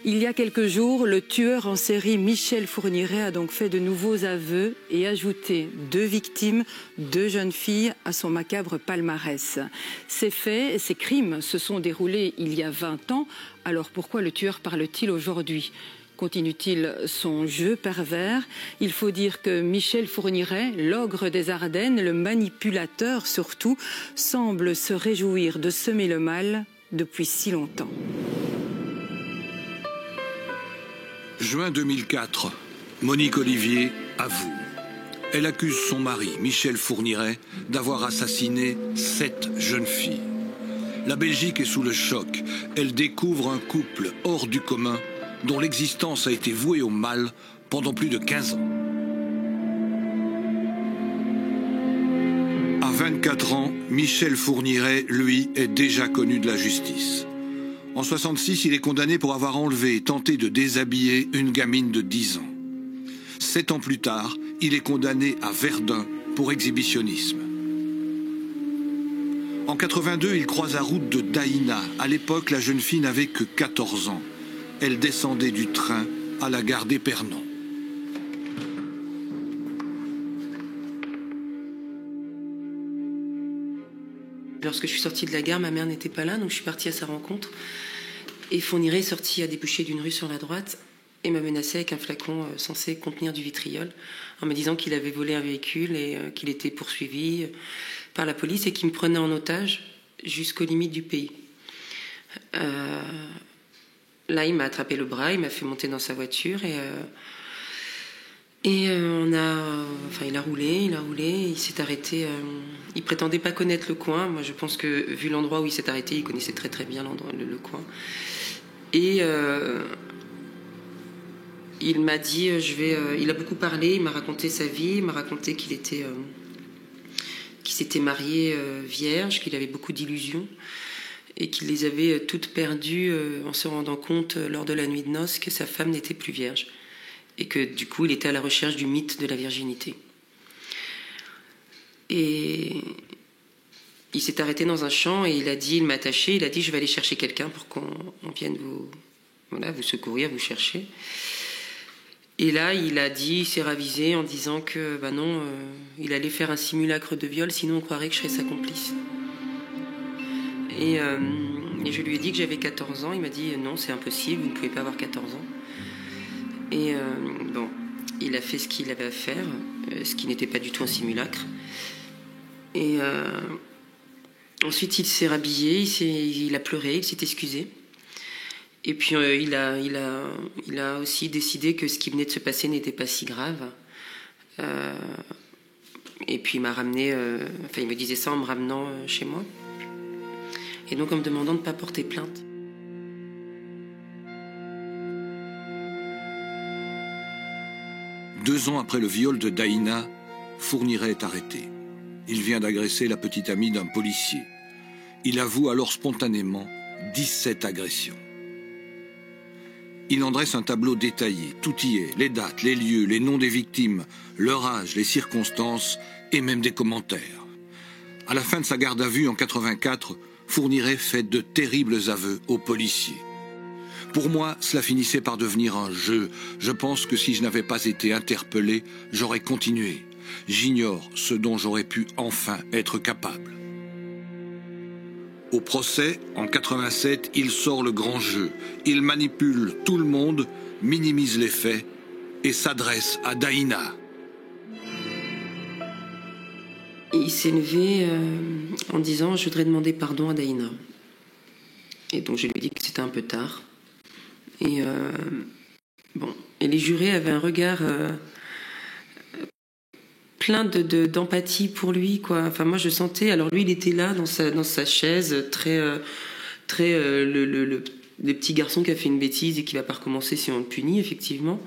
Il y a quelques jours, le tueur en série Michel Fourniret a donc fait de nouveaux aveux et ajouté 2 victimes, 2 jeunes filles à son macabre palmarès. Ces faits, ces crimes se sont déroulés il y a 20 ans. Alors pourquoi le tueur parle-t-il aujourd'hui ? Continue-t-il son jeu pervers? Il faut dire que Michel Fourniret, l'ogre des Ardennes, le manipulateur surtout, semble se réjouir de semer le mal depuis si longtemps. Juin 2004, Monique Olivier avoue. Elle accuse son mari, Michel Fourniret, d'avoir assassiné 7 jeunes filles. La Belgique est sous le choc. Elle découvre un couple hors du commun dont l'existence a été vouée au mal pendant plus de 15 ans. À 24 ans, Michel Fourniret, lui, est déjà connu de la justice. En 1966, il est condamné pour avoir enlevé et tenté de déshabiller une gamine de 10 ans. 7 ans plus tard, il est condamné à Verdun pour exhibitionnisme. En 82, il croise la route de Daïna. À l'époque, la jeune fille n'avait que 14 ans. Elle descendait du train à la gare d'Épernon. Lorsque je suis sortie de la gare, ma mère n'était pas là, donc je suis partie à sa rencontre. Et Fourniret est sorti à déboucher d'une rue sur la droite et m'a menacé avec un flacon censé contenir du vitriol, en me disant qu'il avait volé un véhicule et qu'il était poursuivi par la police et qu'il me prenait en otage jusqu'aux limites du pays. Là, il m'a attrapé le bras, il m'a fait monter dans sa voiture il a roulé, il s'est arrêté. Il prétendait pas connaître le coin. Moi, je pense que vu l'endroit où il s'est arrêté, il connaissait très très bien le coin. Et il m'a dit, il a beaucoup parlé, il m'a raconté sa vie, il m'a raconté qu'il s'était marié vierge, qu'il avait beaucoup d'illusions et qu'il les avait toutes perdues en se rendant compte lors de la nuit de noces que sa femme n'était plus vierge. Et que du coup, il était à la recherche du mythe de la virginité. Et il s'est arrêté dans un champ et il m'a attaché, il a dit, je vais aller chercher quelqu'un pour qu'on vienne vous secourir, vous chercher. Et là, il s'est ravisé en disant que, il allait faire un simulacre de viol, sinon on croirait que je serais sa complice. Et je lui ai dit que j'avais 14 ans, il m'a dit, non, c'est impossible, vous ne pouvez pas avoir 14 ans. Et il a fait ce qu'il avait à faire, ce qui n'était pas du tout un simulacre. Et ensuite, il s'est rhabillé, il a pleuré, il s'est excusé. Et puis, il a aussi décidé que ce qui venait de se passer n'était pas si grave. Et puis, il m'a ramené, il me disait ça en me ramenant chez moi. Et donc, en me demandant de ne pas porter plainte. Deux ans après le viol de Daïna, Fourniret est arrêté. Il vient d'agresser la petite amie d'un policier. Il avoue alors spontanément 17 agressions. Il en dresse un tableau détaillé. Tout y est, les dates, les lieux, les noms des victimes, leur âge, les circonstances et même des commentaires. À la fin de sa garde à vue en 84, Fourniret fait de terribles aveux aux policiers. Pour moi, cela finissait par devenir un jeu. Je pense que si je n'avais pas été interpellé, j'aurais continué. J'ignore ce dont j'aurais pu enfin être capable. Au procès, en 87, il sort le grand jeu. Il manipule tout le monde, minimise les faits et s'adresse à Daïna. Il s'est levé en disant « Je voudrais demander pardon à Daïna ». Et donc je lui ai dit que c'était un peu tard. Et les jurés avaient un regard plein d'empathie pour lui, quoi. Enfin, moi, je sentais. Alors lui, il était là dans sa chaise, très le petit garçon qui a fait une bêtise et qui va pas recommencer si on le punit, effectivement.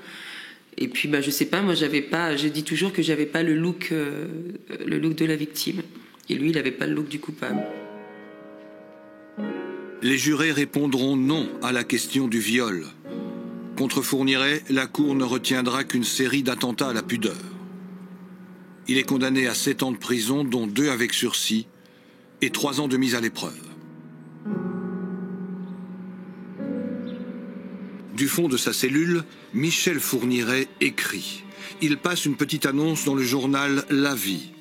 Et puis, je sais pas. Moi, j'avais pas. Je dis toujours que j'avais pas le look de la victime. Et lui, il avait pas le look du coupable. Les jurés répondront non à la question du viol. Contre Fourniret, la Cour ne retiendra qu'une série d'attentats à la pudeur. Il est condamné à 7 ans de prison, dont 2 avec sursis, et 3 ans de mise à l'épreuve. Du fond de sa cellule, Michel Fourniret écrit. Il passe une petite annonce dans le journal La Vie.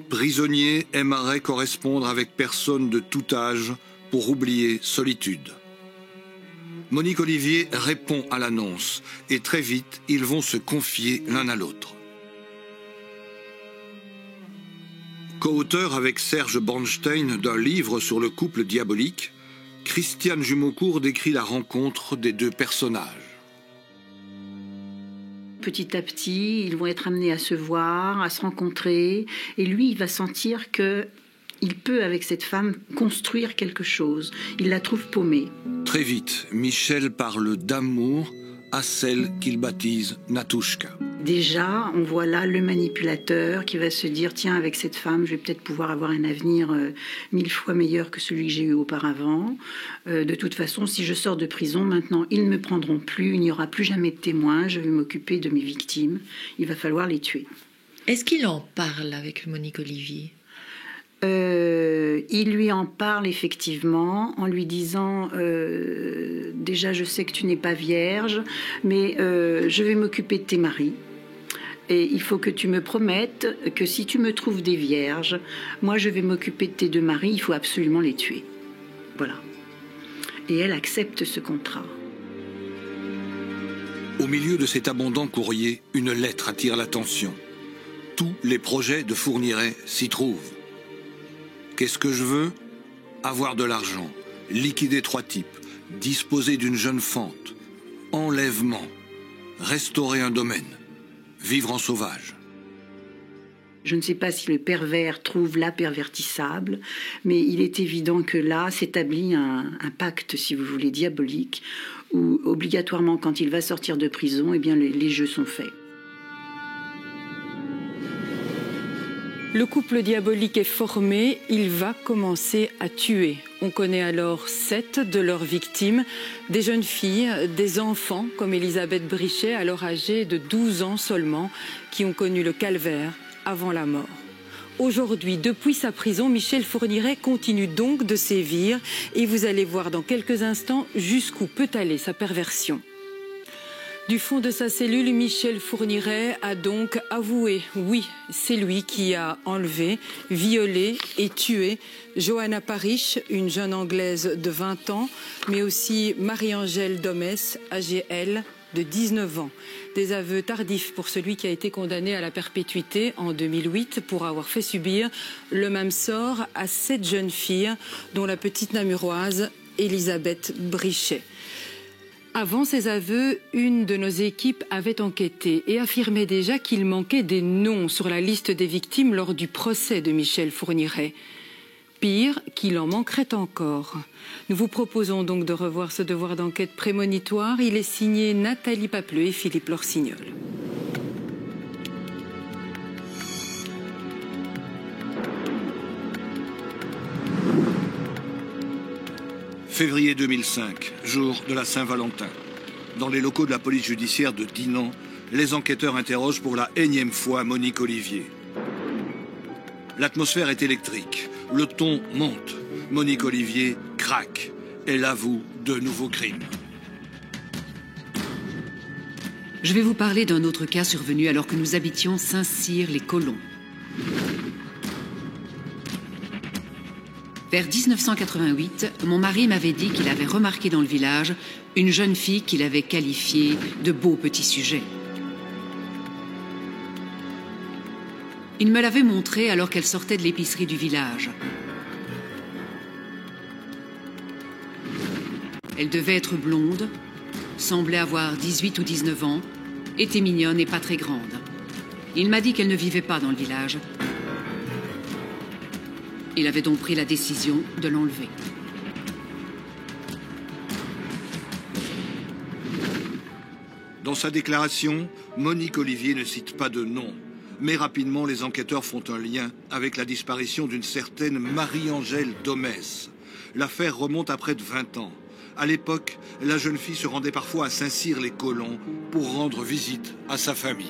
Prisonnier aimerait correspondre avec personne de tout âge pour oublier solitude. Monique Olivier répond à l'annonce et très vite, ils vont se confier l'un à l'autre. Co-auteur avec Serge Bornstein d'un livre sur le couple diabolique, Christiane Jumeaucourt décrit la rencontre des deux personnages. Petit à petit, ils vont être amenés à se voir, à se rencontrer, et lui, il va sentir que il peut, avec cette femme, construire quelque chose. Il la trouve paumée. Très vite, Michel parle d'amour à celle qu'il baptise Natouchka. Déjà, on voit là le manipulateur qui va se dire « Tiens, avec cette femme, je vais peut-être pouvoir avoir un avenir 1000 fois meilleur que celui que j'ai eu auparavant. De toute façon, si je sors de prison, maintenant, ils ne me prendront plus, il n'y aura plus jamais de témoins, je vais m'occuper de mes victimes, il va falloir les tuer. » Est-ce qu'il en parle avec Monique Olivier ? Il lui en parle effectivement en lui disant déjà je sais que tu n'es pas vierge mais je vais m'occuper de tes maris et il faut que tu me promettes que si tu me trouves des vierges, moi je vais m'occuper de tes deux maris, il faut absolument les tuer. Voilà. Et elle accepte ce contrat. Au milieu de cet abondant courrier, une lettre attire l'attention. Tous les projets de Fourniret s'y trouvent. Qu'est-ce que je veux ? Avoir de l'argent, liquider 3 types, disposer d'une jeune fente, enlèvement, restaurer un domaine, vivre en sauvage. Je ne sais pas si le pervers trouve la pervertissable, mais il est évident que là s'établit un pacte, si vous voulez, diabolique, où obligatoirement, quand il va sortir de prison, eh bien, les jeux sont faits. Le couple diabolique est formé, il va commencer à tuer. On connaît alors 7 de leurs victimes, des jeunes filles, des enfants comme Elisabeth Brichet, alors âgée de 12 ans seulement, qui ont connu le calvaire avant la mort. Aujourd'hui, depuis sa prison, Michel Fourniret continue donc de sévir et vous allez voir dans quelques instants jusqu'où peut aller sa perversion. Du fond de sa cellule, Michel Fourniret a donc avoué, oui, c'est lui qui a enlevé, violé et tué Johanna Parish, une jeune Anglaise de 20 ans, mais aussi Marie-Angèle Domès, âgée elle, de 19 ans. Des aveux tardifs pour celui qui a été condamné à la perpétuité en 2008 pour avoir fait subir le même sort à 7 jeunes filles, dont la petite namuroise Elisabeth Brichet. Avant ces aveux, une de nos équipes avait enquêté et affirmait déjà qu'il manquait des noms sur la liste des victimes lors du procès de Michel Fourniret. Pire, qu'il en manquerait encore. Nous vous proposons donc de revoir ce devoir d'enquête prémonitoire. Il est signé Nathalie Papleux et Philippe Lorsignol. Février 2005, jour de la Saint-Valentin. Dans les locaux de la police judiciaire de Dinan, les enquêteurs interrogent pour la énième fois Monique Olivier. L'atmosphère est électrique, le ton monte. Monique Olivier craque. Elle avoue de nouveaux crimes. Je vais vous parler d'un autre cas survenu alors que nous habitions Saint-Cyr-les-Colons. Vers 1988, mon mari m'avait dit qu'il avait remarqué dans le village une jeune fille qu'il avait qualifiée de beau petit sujet. Il me l'avait montrée alors qu'elle sortait de l'épicerie du village. Elle devait être blonde, semblait avoir 18 ou 19 ans, était mignonne et pas très grande. Il m'a dit qu'elle ne vivait pas dans le village. Il avait donc pris la décision de l'enlever. Dans sa déclaration, Monique Olivier ne cite pas de nom. Mais rapidement, les enquêteurs font un lien avec la disparition d'une certaine Marie-Angèle Domès. L'affaire remonte à près de 20 ans. À l'époque, la jeune fille se rendait parfois à Saint-Cyr-les-Colons pour rendre visite à sa famille.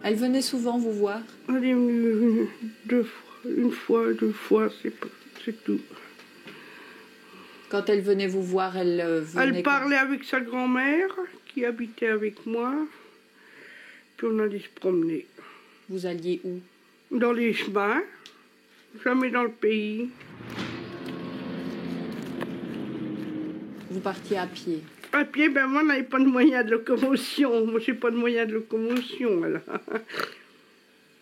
Elle venait souvent vous voir ? Elle est venue 2 fois, 1 fois, 2 fois, c'est tout. Quand elle venait vous voir, elle venait... Elle parlait avec sa grand-mère, qui habitait avec moi. Puis on allait se promener. Vous alliez où? Dans les chemins, jamais dans le pays. Vous partiez à pied? À pied, ben moi, on n'avait pas de moyens de locomotion. Moi, j'ai pas de moyens de locomotion, alors.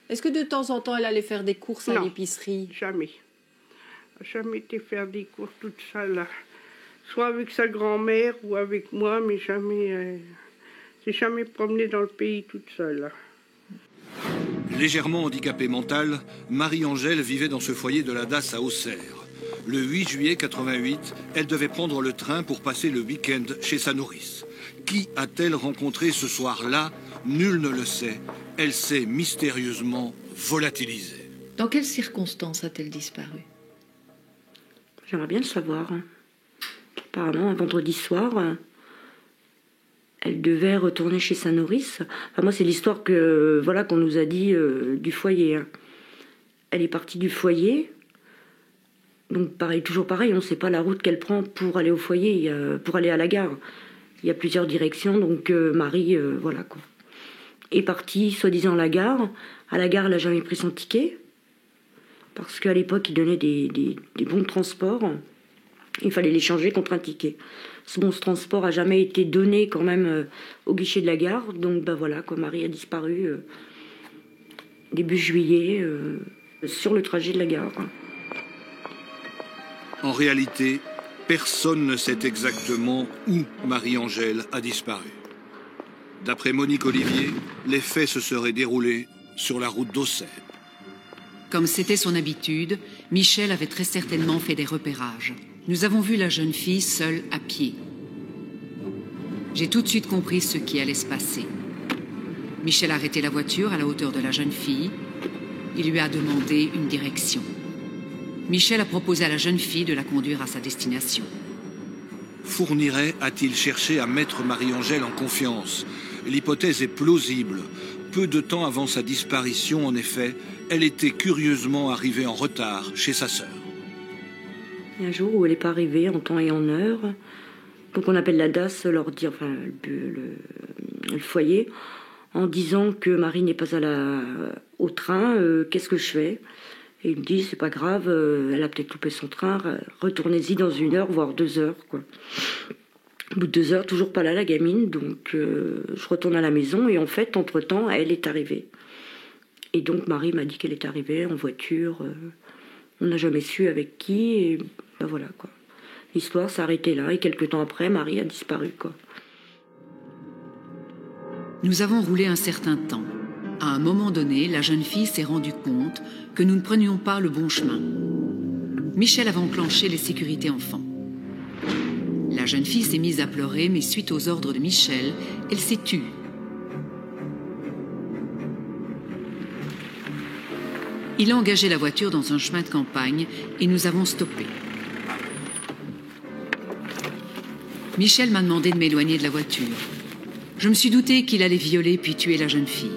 Est-ce que de temps en temps, elle allait faire des courses à l'épicerie? Jamais. Jamais été faire des courses toute seule. Soit avec sa grand-mère ou avec moi, mais jamais... s'est jamais promenée dans le pays toute seule. Légèrement handicapée mentale, Marie-Angèle vivait dans ce foyer de la DAS à Auxerre. Le 8 juillet 88, elle devait prendre le train pour passer le week-end chez sa nourrice. Qui a-t-elle rencontré ce soir-là? Nul ne le sait. Elle s'est mystérieusement volatilisée. Dans quelles circonstances a-t-elle disparu? J'aimerais bien le savoir. Apparemment, un vendredi soir, elle devait retourner chez sa nourrice. Enfin, moi, c'est l'histoire que qu'on nous a dit du foyer. Elle est partie du foyer. Donc, toujours pareil, on ne sait pas la route qu'elle prend pour aller au foyer, pour aller à la gare. Il y a plusieurs directions, donc Marie, est partie, soi-disant, à la gare. À la gare, elle n'a jamais pris son ticket, parce qu'à l'époque, ils donnaient des bons de transport. Il fallait les changer contre un ticket. Ce bon de transport n'a jamais été donné quand même au guichet de la gare. Donc, Marie a disparu début juillet sur le trajet de la gare. En réalité, personne ne sait exactement où Marie-Angèle a disparu. D'après Monique Olivier, les faits se seraient déroulés sur la route d'Auxerre. Comme c'était son habitude, Michel avait très certainement fait des repérages. Nous avons vu la jeune fille seule à pied. J'ai tout de suite compris ce qui allait se passer. Michel a arrêté la voiture à la hauteur de la jeune fille. Il lui a demandé une direction. Michel a proposé à la jeune fille de la conduire à sa destination. Fourniret a-t-il cherché à mettre Marie-Angèle en confiance? L'hypothèse est plausible. Peu de temps avant sa disparition, en effet, elle était curieusement arrivée en retard chez sa sœur. Il y a un jour où elle n'est pas arrivée en temps et en heure. Donc on appelle la DAS, leur dire, le foyer, en disant que Marie n'est pas au train, qu'est-ce que je fais? Et il me dit, c'est pas grave, elle a peut-être loupé son train, retournez-y dans 1 heure, voire 2 heures, quoi. Au bout de 2 heures, toujours pas là, la gamine, donc je retourne à la maison, et en fait, entre-temps, elle est arrivée. Et donc Marie m'a dit qu'elle est arrivée en voiture, on n'a jamais su avec qui, et voilà, quoi. L'histoire s'est arrêtée là, et quelques temps après, Marie a disparu, quoi. Nous avons roulé un certain temps. À un moment donné, la jeune fille s'est rendue compte que nous ne prenions pas le bon chemin. Michel avait enclenché les sécurités enfants. La jeune fille s'est mise à pleurer, mais suite aux ordres de Michel, elle s'est tue. Il a engagé la voiture dans un chemin de campagne et nous avons stoppé. Michel m'a demandé de m'éloigner de la voiture. Je me suis douté qu'il allait violer puis tuer la jeune fille.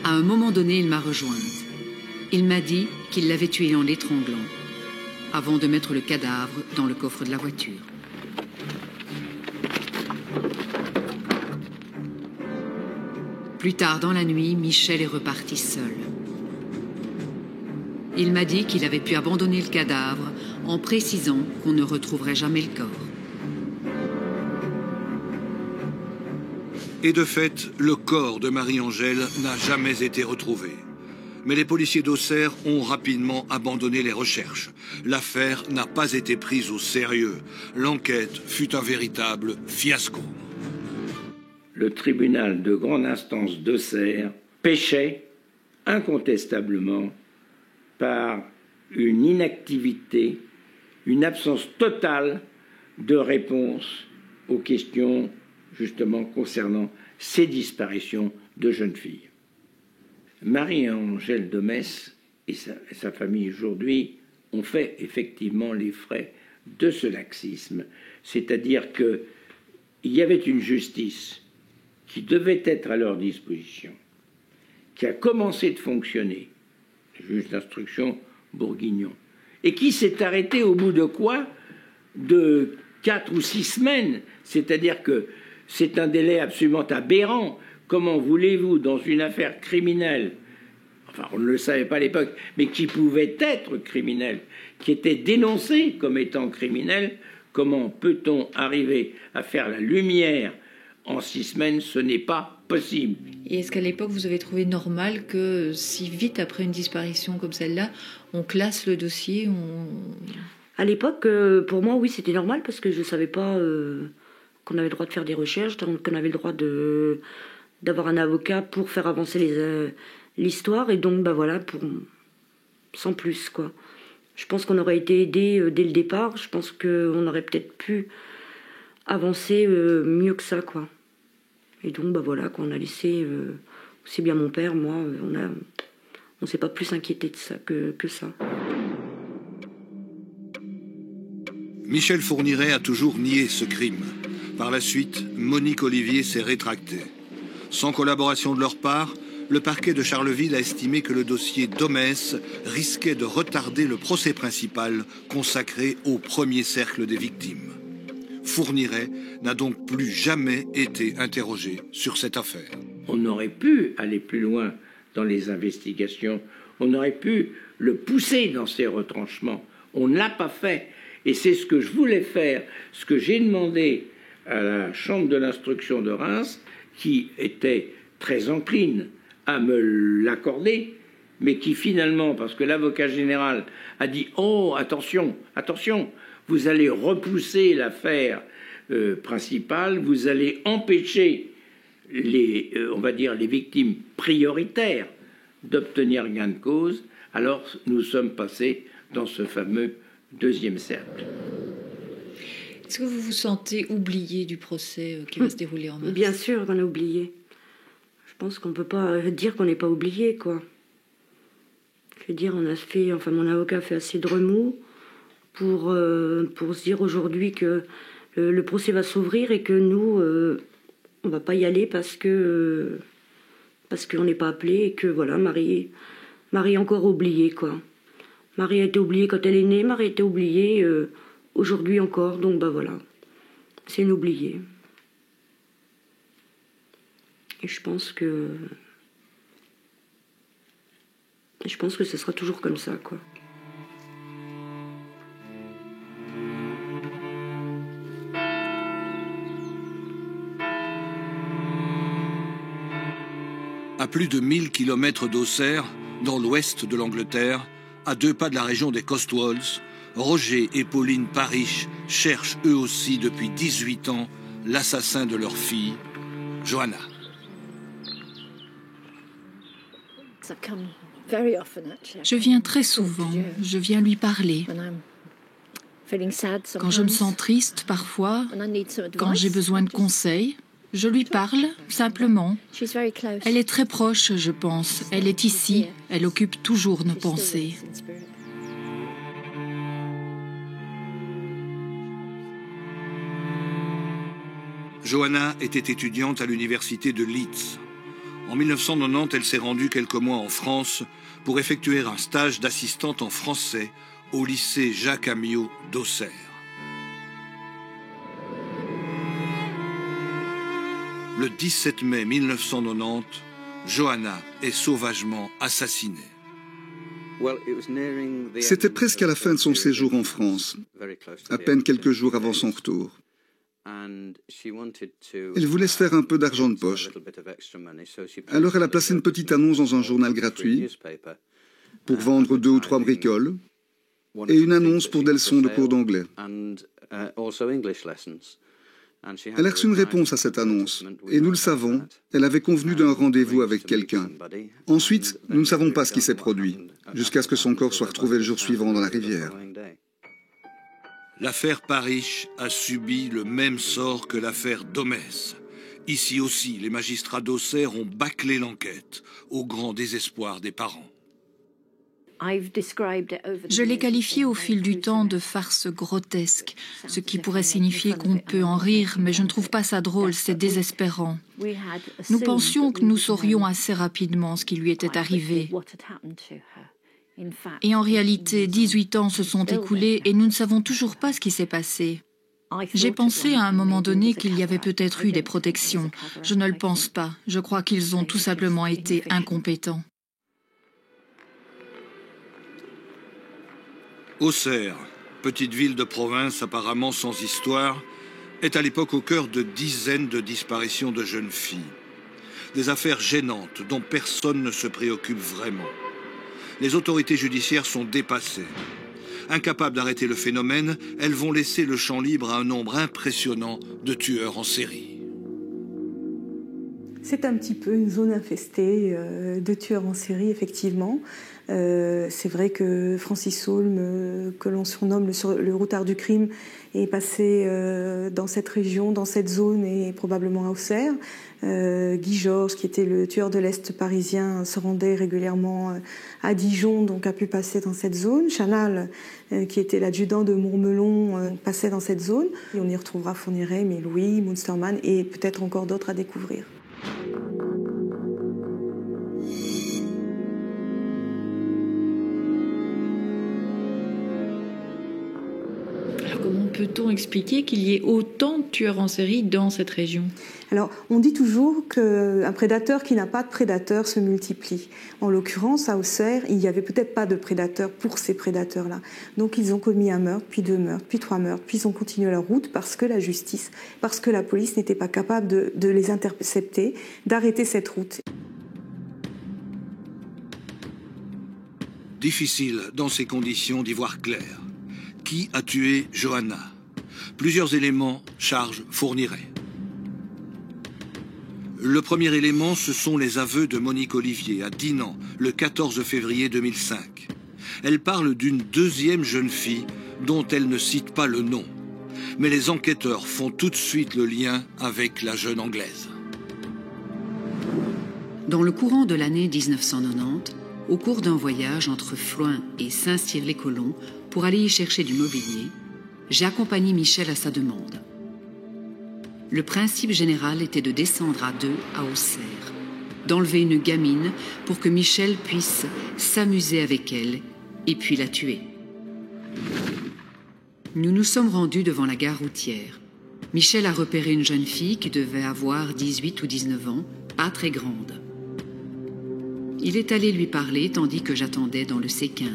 À un moment donné, il m'a rejointe. Il m'a dit qu'il l'avait tuée en l'étranglant, avant de mettre le cadavre dans le coffre de la voiture. Plus tard dans la nuit, Michel est reparti seul. Il m'a dit qu'il avait pu abandonner le cadavre en précisant qu'on ne retrouverait jamais le corps. Et de fait, le corps de Marie-Angèle n'a jamais été retrouvé. Mais les policiers d'Auxerre ont rapidement abandonné les recherches. L'affaire n'a pas été prise au sérieux. L'enquête fut un véritable fiasco. Le tribunal de grande instance d'Auxerre péchait incontestablement par une inactivité, une absence totale de réponse aux questions justement concernant ces disparitions de jeunes filles. Marie-Angèle de Metz et sa famille aujourd'hui ont fait effectivement les frais de ce laxisme, c'est-à-dire qu'il y avait une justice qui devait être à leur disposition, qui a commencé de fonctionner juge d'instruction bourguignon, et qui s'est arrêté au bout de quoi? De 4 ou 6 semaines. C'est-à-dire que c'est un délai absolument aberrant. Comment voulez-vous, dans une affaire criminelle, enfin on ne le savait pas à l'époque, mais qui pouvait être criminelle, qui était dénoncée comme étant criminelle, comment peut-on arriver à faire la lumière en 6 semaines? Ce n'est pas possible. Et est-ce qu'à l'époque, vous avez trouvé normal que si vite après une disparition comme celle-là, on classe le dossier À l'époque, pour moi, oui, c'était normal parce que je ne savais pas qu'on avait le droit de faire des recherches, qu'on avait le droit d'avoir un avocat pour faire avancer l'histoire. Et donc, voilà, sans plus, quoi. Je pense qu'on aurait été aidé dès le départ. Je pense qu'on aurait peut-être pu avancer mieux que ça, quoi. Et donc, voilà, qu'on a laissé, aussi bien mon père, moi, on s'est pas plus inquiété de ça que ça. Michel Fourniret a toujours nié ce crime. Par la suite, Monique Olivier s'est rétractée. Sans collaboration de leur part, le parquet de Charleville a estimé que le dossier Domès risquait de retarder le procès principal consacré au premier cercle des victimes. Fourniret n'a donc plus jamais été interrogé sur cette affaire. On aurait pu aller plus loin dans les investigations, on aurait pu le pousser dans ses retranchements. On ne l'a pas fait. Et c'est ce que je voulais faire, ce que j'ai demandé à la Chambre de l'instruction de Reims, qui était très encline à me l'accorder, mais qui finalement, parce que l'avocat général a dit « Oh, attention, attention, vous allez repousser l'affaire principale, vous allez empêcher on va dire les victimes prioritaires d'obtenir gain de cause », alors nous sommes passés dans ce fameux deuxième cercle. Est-ce que vous vous sentez oublié du procès qui va se dérouler en mars? Bien sûr qu'on a oublié. Je pense qu'on ne peut pas dire qu'on n'est pas oublié, quoi. Je veux dire, mon avocat a fait assez de remous pour se dire aujourd'hui que le procès va s'ouvrir et que nous, on ne va pas y aller parce qu'on n'est pas appelé et que voilà, Marie est encore oubliée, quoi. Marie a été oubliée quand elle est née, Marie a été oubliée aujourd'hui encore, donc voilà, c'est une oubliée. Et je pense que ce sera toujours comme ça, quoi. À plus de 1000 km d'Auxerre, dans l'ouest de l'Angleterre, à 2 pas de la région des Cotswolds, Roger et Pauline Parish cherchent eux aussi depuis 18 ans l'assassin de leur fille, Johanna. Je viens très souvent, je viens lui parler. Quand je me sens triste parfois, quand j'ai besoin de conseils, je lui parle simplement. Elle est très proche, je pense. Elle est ici, elle occupe toujours nos pensées. Johanna était étudiante à l'université de Leeds. En 1990, elle s'est rendue quelques mois en France pour effectuer un stage d'assistante en français au lycée Jacques Amiot d'Auxerre. Le 17 mai 1990, Johanna est sauvagement assassinée. C'était presque à la fin de son séjour en France, à peine quelques jours avant son retour. Elle voulait se faire un peu d'argent de poche. Alors elle a placé une petite annonce dans un journal gratuit pour vendre 2 ou 3 bricoles et une annonce pour des leçons de cours d'anglais. Elle a reçu une réponse à cette annonce et nous le savons, elle avait convenu d'un rendez-vous avec quelqu'un. Ensuite, nous ne savons pas ce qui s'est produit, jusqu'à ce que son corps soit retrouvé le jour suivant dans la rivière. L'affaire Parish a subi le même sort que l'affaire Domès. Ici aussi, les magistrats d'Auxerre ont bâclé l'enquête, au grand désespoir des parents. Je l'ai qualifié au fil du temps de farce grotesque, ce qui pourrait signifier qu'on peut en rire, mais je ne trouve pas ça drôle, c'est désespérant. Nous pensions que nous saurions assez rapidement ce qui lui était arrivé. Et en réalité, 18 ans se sont écoulés et nous ne savons toujours pas ce qui s'est passé. J'ai pensé à un moment donné qu'il y avait peut-être eu des protections. Je ne le pense pas. Je crois qu'ils ont tout simplement été incompétents. Auxerre, petite ville de province apparemment sans histoire, est à l'époque au cœur de dizaines de disparitions de jeunes filles. Des affaires gênantes dont personne ne se préoccupe vraiment. Les autorités judiciaires sont dépassées. Incapables d'arrêter le phénomène, elles vont laisser le champ libre à un nombre impressionnant de tueurs en série. C'est un petit peu une zone infestée de tueurs en série, effectivement. C'est vrai que Francis Saulme, que l'on surnomme le routard du crime, est passé dans cette région, dans cette zone et probablement à Auxerre. Guy Georges, qui était le tueur de l'Est parisien, se rendait régulièrement à Dijon, donc a pu passer dans cette zone. Chanal, qui était l'adjudant de Mourmelon, passait dans cette zone. Et on y retrouvera Fourniret, mais Louis, Munstermann et peut-être encore d'autres à découvrir. Comment peut-on expliquer qu'il y ait autant de tueurs en série dans cette région? Alors, on dit toujours qu'un prédateur qui n'a pas de prédateur se multiplie. En l'occurrence, à Auxerre, il n'y avait peut-être pas de prédateur pour ces prédateurs-là. Donc, ils ont commis un meurtre, puis 2 meurtres, puis 3 meurtres, puis ils ont continué leur route parce que la justice, parce que la police n'était pas capable de les intercepter, d'arrêter cette route. Difficile, dans ces conditions, d'y voir clair. Qui a tué Johanna? Plusieurs éléments chargent Fourniret. Le premier élément, ce sont les aveux de Monique Olivier à Dinan, le 14 février 2005. Elle parle d'une deuxième jeune fille dont elle ne cite pas le nom. Mais les enquêteurs font tout de suite le lien avec la jeune Anglaise. Dans le courant de l'année 1990, au cours d'un voyage entre Floins et Saint-Cyr-les-Colons pour aller y chercher du mobilier, j'ai accompagné Michel à sa demande. Le principe général était de descendre à 2 à Auxerre, d'enlever une gamine pour que Michel puisse s'amuser avec elle et puis la tuer. Nous nous sommes rendus devant la gare routière. Michel a repéré une jeune fille qui devait avoir 18 ou 19 ans, pas très grande. Il est allé lui parler tandis que j'attendais dans le C15.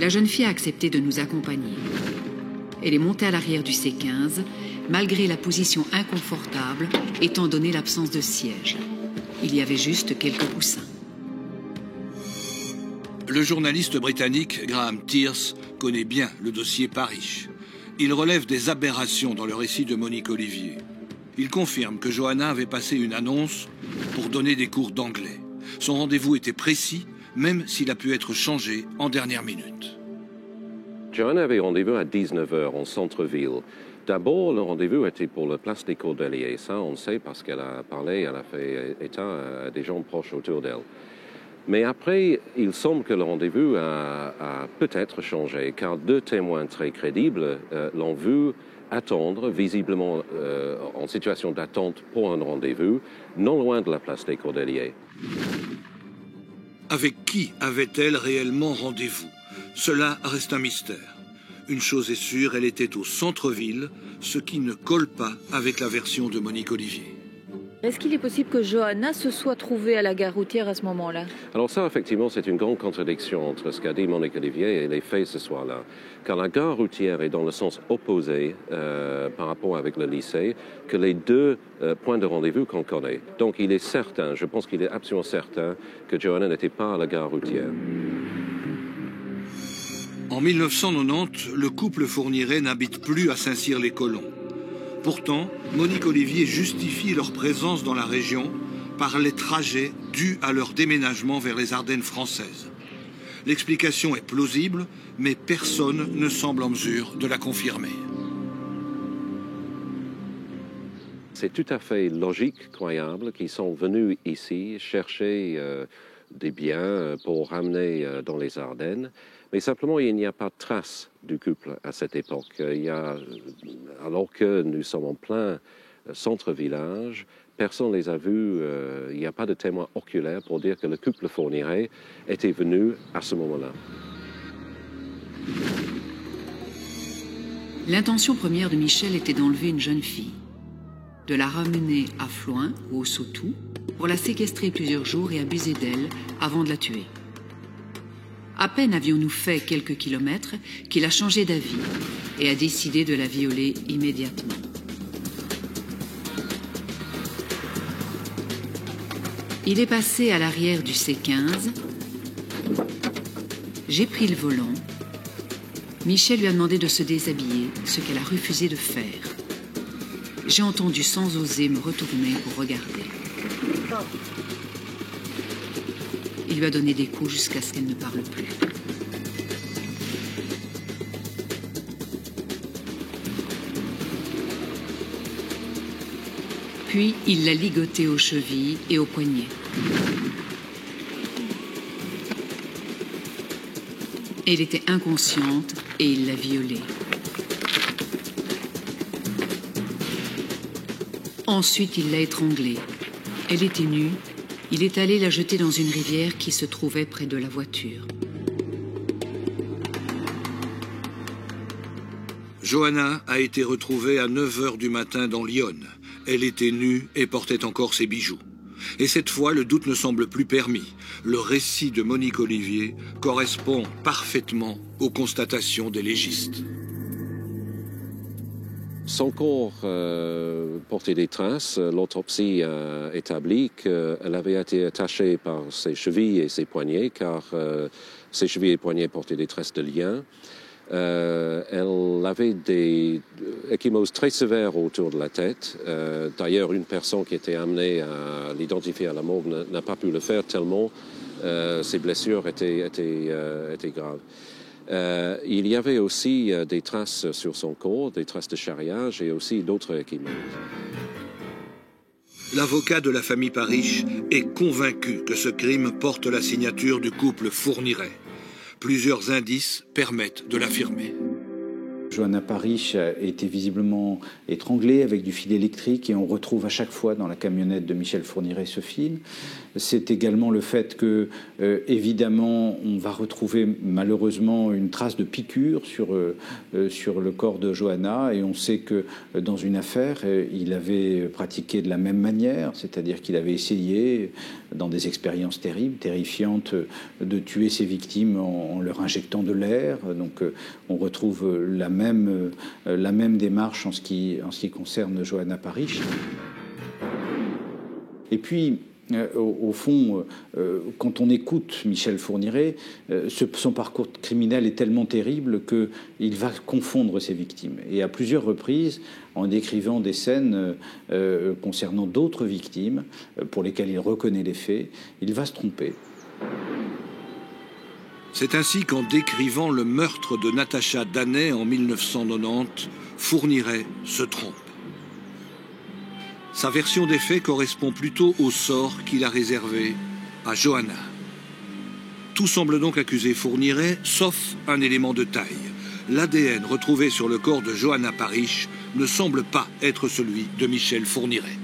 La jeune fille a accepté de nous accompagner. Elle est montée à l'arrière du C15, malgré la position inconfortable, étant donné l'absence de siège. Il y avait juste quelques coussins. Le journaliste britannique Graham Tears connaît bien le dossier Parrish. Il relève des aberrations dans le récit de Monique Olivier. Il confirme que Johanna avait passé une annonce pour donner des cours d'anglais. Son rendez-vous était précis, même s'il a pu être changé en dernière minute. Johanna avait rendez-vous à 19h en centre-ville. D'abord, le rendez-vous était pour la place des Cordeliers. Ça, on sait parce qu'elle a parlé, elle a fait état à des gens proches autour d'elle. Mais après, il semble que le rendez-vous a peut-être changé, car 2 témoins très crédibles l'ont vu attendre, visiblement en situation d'attente pour un rendez-vous, non loin de la place des Cordeliers. Avec qui avait-elle réellement rendez-vous? Cela reste un mystère. Une chose est sûre, elle était au centre-ville, ce qui ne colle pas avec la version de Monique Olivier. Est-ce qu'il est possible que Johanna se soit trouvée à la gare routière à ce moment-là? Alors ça, effectivement, c'est une grande contradiction entre ce qu'a dit Monique Olivier et les faits ce soir-là. Car la gare routière est dans le sens opposé par rapport avec le lycée que les 2 points de rendez-vous qu'on connaît. Donc il est certain, je pense qu'il est absolument certain que Johanna n'était pas à la gare routière. En 1990, le couple Fourniret n'habite plus à Saint-Cyr-les-Colons. Pourtant, Monique Olivier justifie leur présence dans la région par les trajets dus à leur déménagement vers les Ardennes françaises. L'explication est plausible, mais personne ne semble en mesure de la confirmer. C'est tout à fait logique, croyable, qu'ils sont venus ici chercher des biens pour ramener dans les Ardennes. Mais simplement, il n'y a pas de trace du couple à cette époque. Alors que nous sommes en plein centre-village, personne ne les a vus, il n'y a pas de témoins oculaires pour dire que le couple Fourniret était venu à ce moment-là. L'intention première de Michel était d'enlever une jeune fille, de la ramener à Floing ou au Sautou pour la séquestrer plusieurs jours et abuser d'elle avant de la tuer. À peine avions-nous fait quelques kilomètres qu'il a changé d'avis et a décidé de la violer immédiatement. Il est passé à l'arrière du C15. J'ai pris le volant. Michel lui a demandé de se déshabiller, ce qu'elle a refusé de faire. J'ai entendu sans oser me retourner pour regarder. Il lui a donné des coups jusqu'à ce qu'elle ne parle plus. Puis, il l'a ligotée aux chevilles et aux poignets. Elle était inconsciente et il l'a violée. Ensuite, il l'a étranglée. Elle était nue. Il est allé la jeter dans une rivière qui se trouvait près de la voiture. Johanna a été retrouvée à 9 h du matin dans l'Yonne. Elle était nue et portait encore ses bijoux. Et cette fois, le doute ne semble plus permis. Le récit de Monique Olivier correspond parfaitement aux constatations des légistes. Son corps portait des traces. L'autopsie a établi qu'elle avait été attachée par ses chevilles et ses poignets, car ses chevilles et poignets portaient des traces de liens. Elle avait des ecchymoses très sévères autour de la tête. D'ailleurs, une personne qui était amenée à l'identifier à la morgue n'a pas pu le faire tellement ses blessures étaient graves. Il y avait aussi des traces sur son corps, des traces de charriage et aussi d'autres ecchymoses. L'avocat de la famille Parish est convaincu que ce crime porte la signature du couple Fourniret. Plusieurs indices permettent de l'affirmer. Johanna Parish a été visiblement étranglée avec du fil électrique et on retrouve à chaque fois dans la camionnette de Michel Fourniret ce fil. C'est également le fait que, évidemment, on va retrouver malheureusement une trace de piqûre sur le corps de Johanna et on sait que dans une affaire, il avait pratiqué de la même manière, c'est-à-dire qu'il avait essayé, dans des expériences terribles, terrifiantes, de tuer ses victimes en leur injectant de l'air. Donc on retrouve la même démarche en ce qui concerne Johanna Parish. Et puis, au fond, quand on écoute Michel Fourniret, son parcours criminel est tellement terrible qu'il va confondre ses victimes. Et à plusieurs reprises, en décrivant des scènes concernant d'autres victimes, pour lesquelles il reconnaît les faits, il va se tromper. C'est ainsi qu'en décrivant le meurtre de Natacha Danet en 1990, Fourniret se trompe. Sa version des faits correspond plutôt au sort qu'il a réservé à Johanna. Tout semble donc accuser Fourniret, sauf un élément de taille. L'ADN retrouvé sur le corps de Johanna Parish ne semble pas être celui de Michel Fourniret.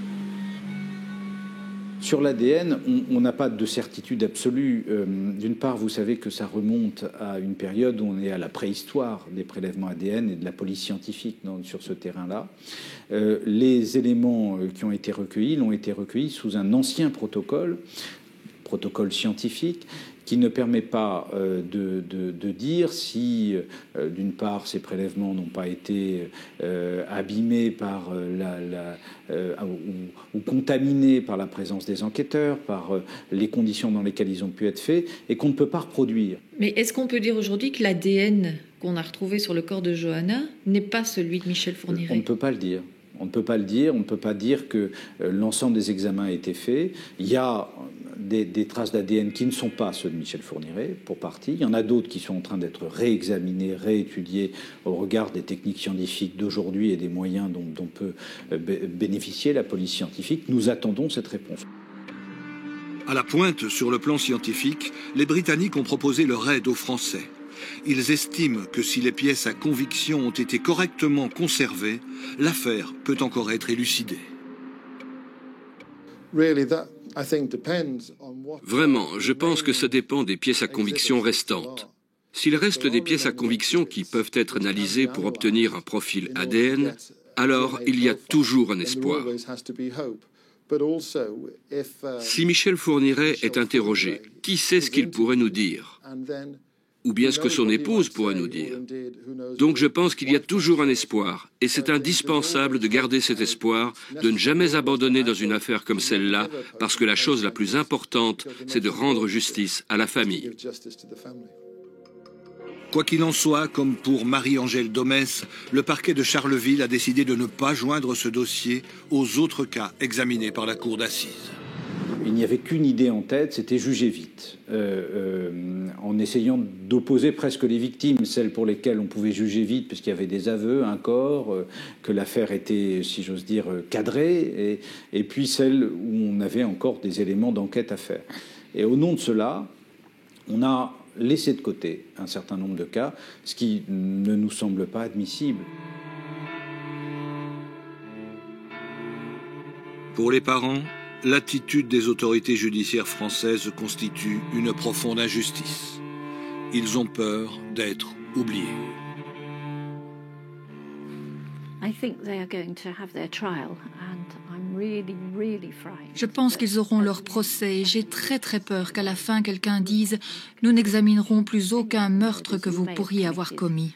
Sur l'ADN, on n'a pas de certitude absolue. D'une part, vous savez que ça remonte à une période où on est à la préhistoire des prélèvements ADN et de la police scientifique sur ce terrain-là. Les éléments qui ont été recueillis l'ont été recueillis sous un ancien protocole scientifique, qui ne permet pas de dire si, d'une part, ces prélèvements n'ont pas été abîmés par ou contaminés par la présence des enquêteurs, par les conditions dans lesquelles ils ont pu être faits, et qu'on ne peut pas reproduire. Mais est-ce qu'on peut dire aujourd'hui que l'ADN qu'on a retrouvé sur le corps de Johanna n'est pas celui de Michel Fourniret ? On ne peut pas le dire. On ne peut pas le dire, on ne peut pas dire que l'ensemble des examens a été fait. Il y a des traces d'ADN qui ne sont pas ceux de Michel Fourniret, pour partie. Il y en a d'autres qui sont en train d'être réexaminés, réétudiés au regard des techniques scientifiques d'aujourd'hui et des moyens dont peut bénéficier la police scientifique. Nous attendons cette réponse. À la pointe sur le plan scientifique, les Britanniques ont proposé leur aide aux Français. Ils estiment que si les pièces à conviction ont été correctement conservées, l'affaire peut encore être élucidée. Vraiment, je pense que ça dépend des pièces à conviction restantes. S'il reste des pièces à conviction qui peuvent être analysées pour obtenir un profil ADN, alors il y a toujours un espoir. Si Michel Fourniret est interrogé, qui sait ce qu'il pourrait nous dire? Ou bien ce que son épouse pourrait nous dire. Donc je pense qu'il y a toujours un espoir, et c'est indispensable de garder cet espoir, de ne jamais abandonner dans une affaire comme celle-là, parce que la chose la plus importante, c'est de rendre justice à la famille. Quoi qu'il en soit, comme pour Marie-Angèle Domès, le parquet de Charleville a décidé de ne pas joindre ce dossier aux autres cas examinés par la cour d'assises. Il n'y avait qu'une idée en tête, c'était juger vite, en essayant d'opposer presque les victimes, celles pour lesquelles on pouvait juger vite, puisqu'il y avait des aveux, un corps, que l'affaire était, si j'ose dire, cadrée, et puis celles où on avait encore des éléments d'enquête à faire. Et au nom de cela, on a laissé de côté un certain nombre de cas, ce qui ne nous semble pas admissible. Pour les parents, l'attitude des autorités judiciaires françaises constitue une profonde injustice. Ils ont peur d'être oubliés. Je pense qu'ils auront leur procès et j'ai très peur qu'à la fin quelqu'un dise « Nous n'examinerons plus aucun meurtre que vous pourriez avoir commis ».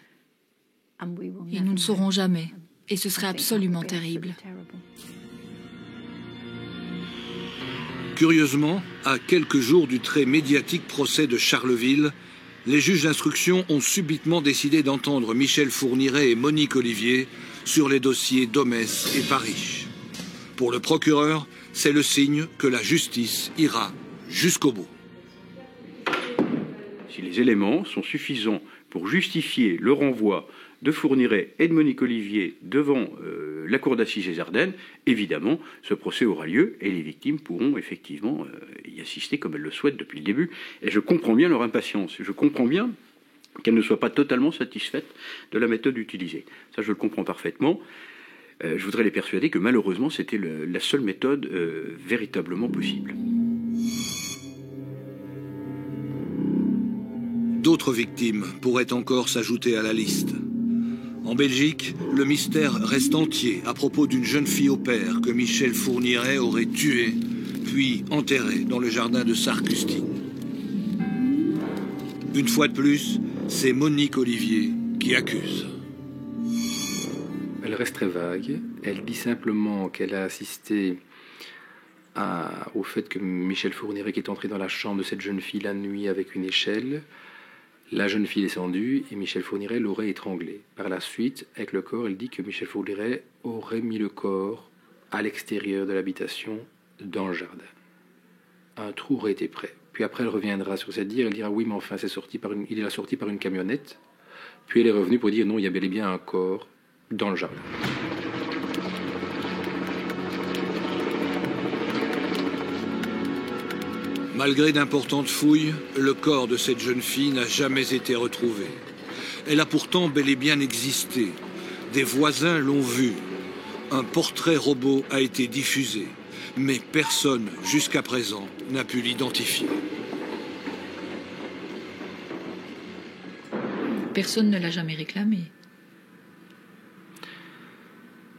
Et nous ne saurons jamais. Et ce serait absolument terrible. Curieusement, à quelques jours du très médiatique procès de Charleville, les juges d'instruction ont subitement décidé d'entendre Michel Fourniret et Monique Olivier sur les dossiers Domès et Parish. Pour le procureur, c'est le signe que la justice ira jusqu'au bout. Si les éléments sont suffisants pour justifier le renvoi de Fourniret et de Monique Olivier devant la cour d'assises des Ardennes, évidemment, ce procès aura lieu et les victimes pourront effectivement y assister comme elles le souhaitent depuis le début. Et je comprends bien leur impatience. Je comprends bien qu'elles ne soient pas totalement satisfaites de la méthode utilisée. Ça, je le comprends parfaitement. Je voudrais les persuader que malheureusement, c'était la seule méthode véritablement possible. D'autres victimes pourraient encore s'ajouter à la liste. En Belgique, le mystère reste entier à propos d'une jeune fille au père que Michel Fourniret aurait tuée, puis enterrée dans le jardin de Sarre-Custine. Une fois de plus, c'est Monique Olivier qui accuse. Elle reste très vague. Elle dit simplement qu'elle a assisté au fait que Michel Fourniret est entré dans la chambre de cette jeune fille la nuit avec une échelle. La jeune fille est descendue et Michel Fourniret l'aurait étranglée. Par la suite, avec le corps, elle dit que Michel Fourniret aurait mis le corps à l'extérieur de l'habitation, dans le jardin. Un trou aurait été prêt. Puis après, elle reviendra sur cette dire, elle dira oui, mais enfin, il est sorti par une camionnette. Puis elle est revenue pour dire non, il y a bel et bien un corps dans le jardin. Malgré d'importantes fouilles, le corps de cette jeune fille n'a jamais été retrouvé. Elle a pourtant bel et bien existé. Des voisins l'ont vue. Un portrait robot a été diffusé. Mais personne, jusqu'à présent, n'a pu l'identifier. Personne ne l'a jamais réclamé.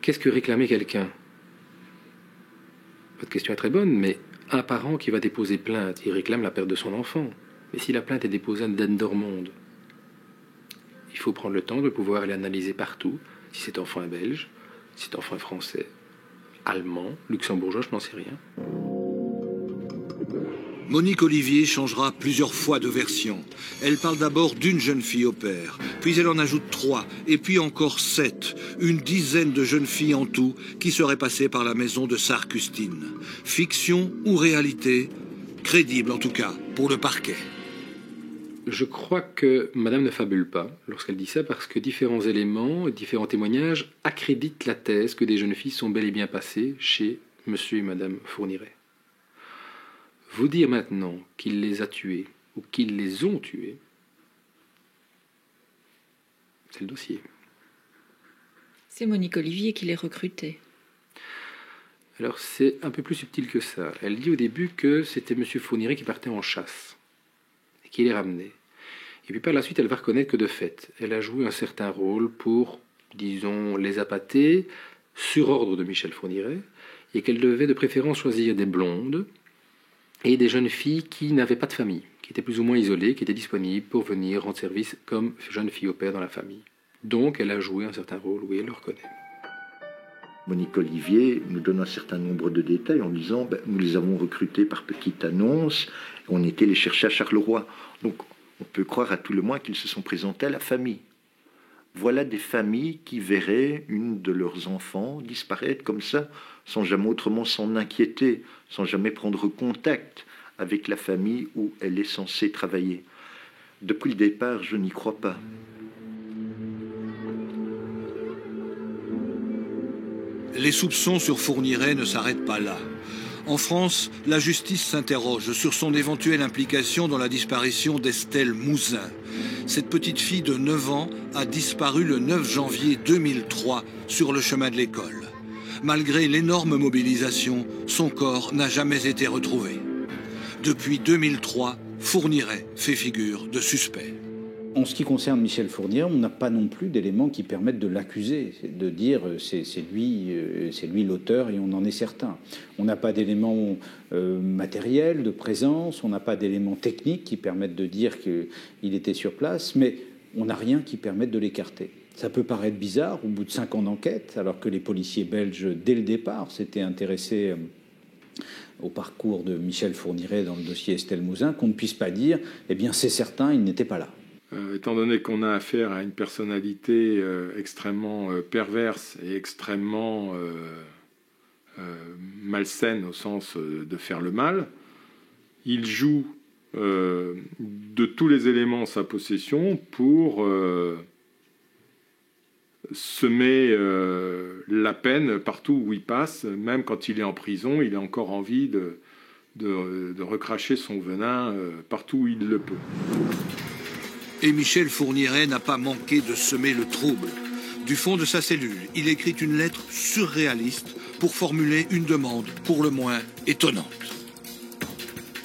Qu'est-ce que réclamer quelqu'un? Votre question est très bonne, mais un parent qui va déposer plainte, il réclame la perte de son enfant. Mais si la plainte est déposée à Dendermonde, il faut prendre le temps de pouvoir aller analyser partout, si cet enfant est belge, si cet enfant est français, allemand, luxembourgeois, je n'en sais rien. Monique Olivier changera plusieurs fois de version. Elle parle d'abord d'une jeune fille au père, puis elle en ajoute 3, et puis encore 7, une dizaine de jeunes filles en tout qui seraient passées par la maison de Sarre-Custine. Fiction ou réalité? Crédible en tout cas, pour le parquet. Je crois que Madame ne fabule pas lorsqu'elle dit ça, parce que différents éléments, différents témoignages accréditent la thèse que des jeunes filles sont bel et bien passées chez Monsieur et Madame Fourniret. Vous dire maintenant qu'il les a tués ou qu'ils les ont tués, c'est le dossier. C'est Monique Olivier qui les recrutait. Alors c'est un peu plus subtil que ça. Elle dit au début que c'était M. Fourniret qui partait en chasse et qui les ramenait. Et puis par la suite, elle va reconnaître que de fait, elle a joué un certain rôle pour, disons, les appâter sur ordre de Michel Fourniret, et qu'elle devait de préférence choisir des blondes et des jeunes filles qui n'avaient pas de famille, qui étaient plus ou moins isolées, qui étaient disponibles pour venir rendre service comme jeunes filles au père dans la famille. Donc elle a joué un certain rôle, oui, elle le reconnaît. Monique Olivier nous donne un certain nombre de détails en disant nous les avons recrutés par petite annonce, on était les chercher à Charleroi. Donc on peut croire à tout le moins qu'ils se sont présentés à la famille. Voilà des familles qui verraient une de leurs enfants disparaître comme ça, sans jamais autrement s'en inquiéter, sans jamais prendre contact avec la famille où elle est censée travailler. Depuis le départ, je n'y crois pas. Les soupçons sur Fourniret ne s'arrêtent pas là. En France, la justice s'interroge sur son éventuelle implication dans la disparition d'Estelle Mouzin. Cette petite fille de 9 ans a disparu le 9 janvier 2003 sur le chemin de l'école. Malgré l'énorme mobilisation, son corps n'a jamais été retrouvé. Depuis 2003, Fourniret fait figure de suspect. En ce qui concerne Michel Fourniret, on n'a pas non plus d'éléments qui permettent de l'accuser, de dire c'est lui l'auteur et on en est certain. On n'a pas d'éléments matériels de présence, on n'a pas d'éléments techniques qui permettent de dire qu'il était sur place, mais on n'a rien qui permette de l'écarter. Ça peut paraître bizarre au bout de 5 ans d'enquête, alors que les policiers belges, dès le départ, s'étaient intéressés au parcours de Michel Fourniret dans le dossier Estelle Mouzin, qu'on ne puisse pas dire « eh bien c'est certain, il n'était pas là ». Étant donné qu'on a affaire à une personnalité extrêmement perverse et extrêmement malsaine au sens de faire le mal, il joue de tous les éléments en sa possession pour semer la peine partout où il passe. Même quand il est en prison, il a encore envie de recracher son venin partout où il le peut. Et Michel Fourniret n'a pas manqué de semer le trouble. Du fond de sa cellule, il écrit une lettre surréaliste pour formuler une demande pour le moins étonnante.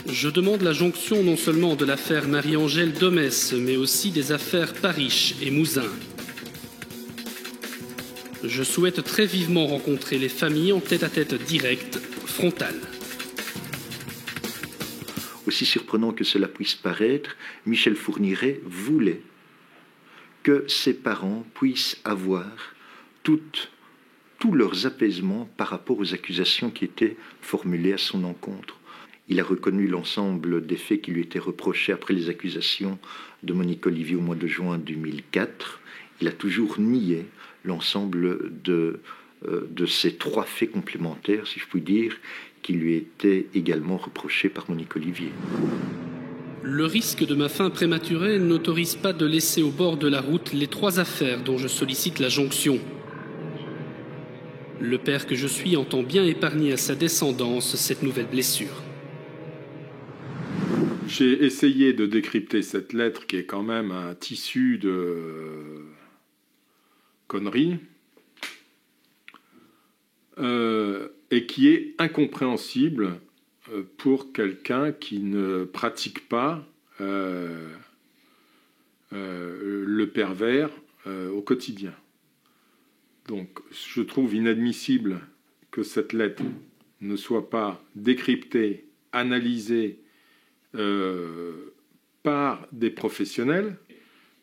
Je demande la jonction non seulement de l'affaire Marie-Angèle Domès, mais aussi des affaires Parish et Mouzin. Je souhaite très vivement rencontrer les familles en tête-à-tête direct, frontal. Aussi surprenant que cela puisse paraître, Michel Fourniret voulait que ses parents puissent avoir tous leurs apaisements par rapport aux accusations qui étaient formulées à son encontre. Il a reconnu l'ensemble des faits qui lui étaient reprochés après les accusations de Monique Olivier au mois de juin 2004. Il a toujours nié l'ensemble de ces 3 faits complémentaires, si je puis dire, qui lui était également reproché par Monique Olivier. Le risque de ma fin prématurée n'autorise pas de laisser au bord de la route les 3 affaires dont je sollicite la jonction. Le père que je suis entend bien épargner à sa descendance cette nouvelle blessure. J'ai essayé de décrypter cette lettre qui est quand même un tissu de conneries. Et qui est incompréhensible pour quelqu'un qui ne pratique pas le pervers au quotidien. Donc je trouve inadmissible que cette lettre ne soit pas décryptée, analysée par des professionnels.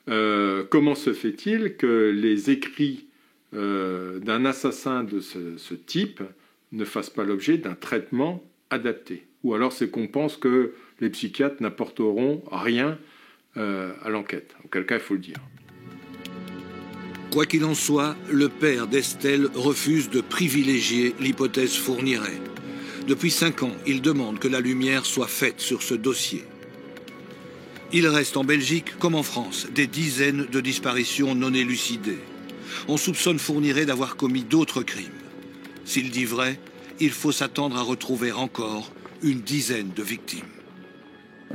Comment se fait-il que les écrits d'un assassin de ce type ne fasse pas l'objet d'un traitement adapté? Ou alors c'est qu'on pense que les psychiatres n'apporteront rien à l'enquête. Auquel cas, il faut le dire. Quoi qu'il en soit, le père d'Estelle refuse de privilégier l'hypothèse Fourniret. Depuis 5 ans, il demande que la lumière soit faite sur ce dossier. Il reste en Belgique, comme en France, des dizaines de disparitions non élucidées. On soupçonne Fourniret d'avoir commis d'autres crimes. S'il dit vrai, il faut s'attendre à retrouver encore une dizaine de victimes.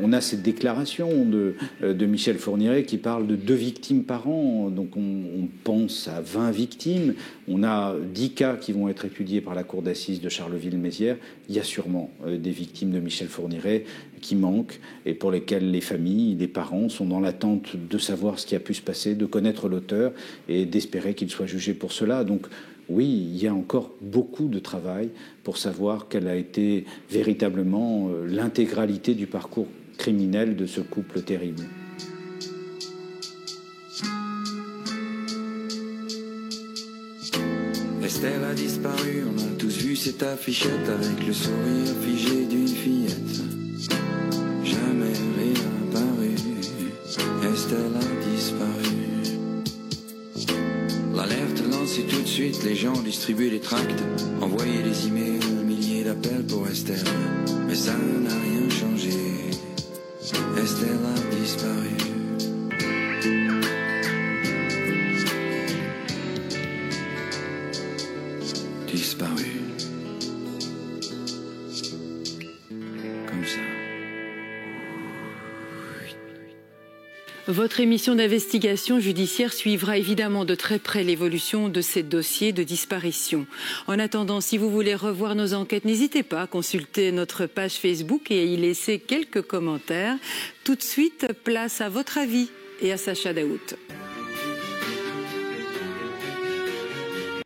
On a cette déclaration de Michel Fourniret qui parle de 2 victimes par an, donc on pense à 20 victimes. On a 10 cas qui vont être étudiés par la cour d'assises de Charleville-Mézières. Il y a sûrement des victimes de Michel Fourniret qui manquent et pour lesquelles les familles, les parents sont dans l'attente de savoir ce qui a pu se passer, de connaître l'auteur et d'espérer qu'il soit jugé pour cela. Donc oui, il y a encore beaucoup de travail pour savoir quelle a été véritablement l'intégralité du parcours criminel de ce couple terrible. Estelle a disparu, on a tous vu cette affichette avec le sourire figé d'une fillette. Jamais réapparu, Estelle a disparu. L'alerte lancée tout de suite, les gens distribuaient les tracts, envoyaient des emails, milliers d'appels pour Estelle. Mais ça n'a rien changé, Estelle a disparu. Disparu. Comme ça. Votre émission d'investigation judiciaire suivra évidemment de très près l'évolution de ces dossiers de disparition. En attendant, si vous voulez revoir nos enquêtes, n'hésitez pas à consulter notre page Facebook et à y laisser quelques commentaires. Tout de suite, place à votre avis et à Sacha Daoust.